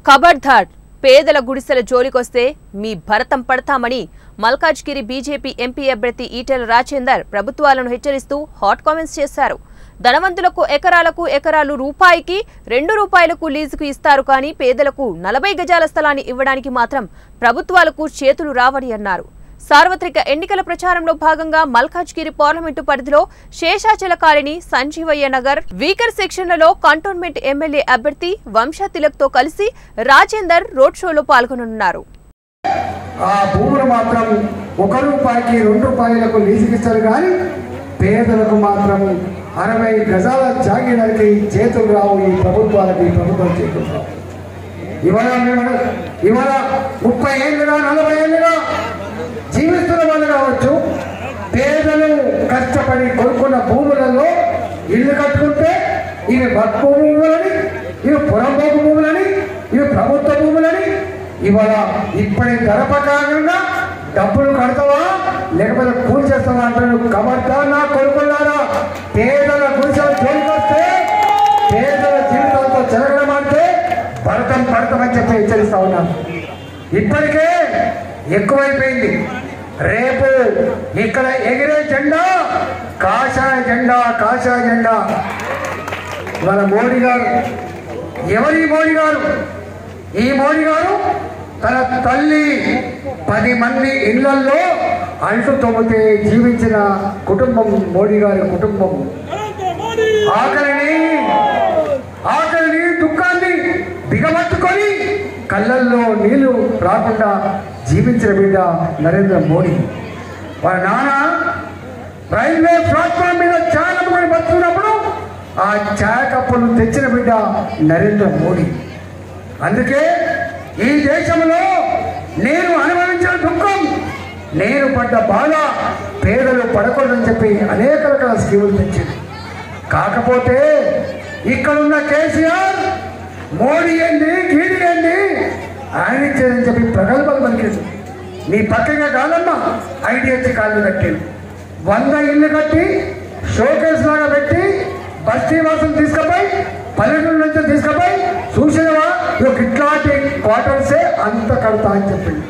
ఖబర్దార్ పేదల గుడిసెల జోలికొస్తే మీ భరతం పడతామని మల్కాజ్గిరి బీజేపీ ఎంపీ అభ్యర్థి ఈటెల రాజేందర్ ప్రభుత్వాలను హెచ్చరిస్తూ హాట్ కామెంట్స్ చేశారు. ధనవంతులకు ఎకరాలు రూపాయికి 2 రూపాయలకు లీజుకు ఇస్తారు కానీ పేదలకు 40 గజాల స్థలాన్ని ఇవ్వడానికి మాత్రం ప్రభుత్వాలకు చేతులు రావని అన్నారు. సార్వత్రిక ఎన్నికల ప్రచారంలో భాగంగా మల్కాజ్గిరి పార్లమెంటు పరిధిలో శేషాచల కాలనీ, సంజీవయ్య నగర్, వీకర్ సెక్షన్లలో కంటోన్మెంట్ ఎమ్మెల్యే అభ్యర్థి వంశా తిలక్ తో కలిసి రాజేందర్ రోడ్ షోలో పాల్గొననున్నారు. ఆ భూములు మాత్రం 1 రూపాయికి 2 రూపాయలకు లీజుకిస్తారు కానీ పేదలకు మాత్రం 60 గజాల జాగీరానికి చేతులు రావు. ఈ ప్రభుత్వాలకి ప్రభుత్వం చేతులు రావు. ఇవాళ 30 ఏళ్ళుగా 40 ఏళ్ళుగా జీవిస్తున్న వాళ్ళు కావచ్చు, పేదలు కష్టపడి కొనుక్కున్న భూములలో ఇల్లు కట్టుకుంటే ఇవి వక్ఫ్ భూములని, ఇవి పురంపోకు భూములని, ఇవి ప్రభుత్వ భూములని ఇవాళ ఇప్పటి ధర ప్రకారంగా డబ్బులు కడతావా లేకపోతే కూలి చేస్తావా అంటారు. ఖబర్దార్ నా కొనుక్కున్నారా, పేదల గుడిసెలు జోలికొస్తే పేదల జీవితాలతో చెరగడం అంటే పడతామని చెప్పి హెచ్చరిస్తా ఉన్నాను. ఇప్పటికే ఎక్కువైపోయింది. రేపు ఇక్కడ ఎగిరే జెండా కాషాయ జెండా. మన మోడీ గారు, ఎవరి మోడీ గారు? ఈ మోడీ గారు తన తల్లి 10 మంది ఇళ్లలో అంటు తొమ్మితే జీవించిన కుటుంబం మోడీ గారి కుటుంబం. ఆకలిని దుఃఖాన్ని దిగబట్టుకొని కళ్ళల్లో నీళ్లు రాకుండా జీవించిన బిడ్డ నరేంద్ర మోడీ. వాళ్ళ నాన్న రైల్వే ప్లాట్ఫామ్ మీద ఛాయ్ అమ్ముకొని బతుకున్నప్పుడు ఆ ఛాయ్ కప్పులు తెచ్చిన బిడ్డ నరేంద్ర మోడీ. అందుకే ఈ దేశంలో నేను అనుభవించిన దుఃఖం, నేను పడ్డ బాధ పేదలు పడకూడదని చెప్పి అనేక రకాల స్కీములు తెచ్చింది. కాకపోతే ఇక్కడున్న కేసీఆర్ మోడీ ఏంది, గీడి ఏంది, ఆయన ఇచ్చేదని చెప్పి ప్రగల్భాలు పలికింది. నీ పక్కగా కాదమ్మా ఐడియా కాళ్ళు కట్టింది. 100 ఇళ్ళు కట్టి షోకేస్ లాగా పెట్టి బస్తీ వాసులు తీసుకుపోయి పల్లెటూరు నుంచి తీసుకుపోయి చూసినవా ఇట్లాంటి క్వార్టర్సే అంత కడతా అని చెప్పింది.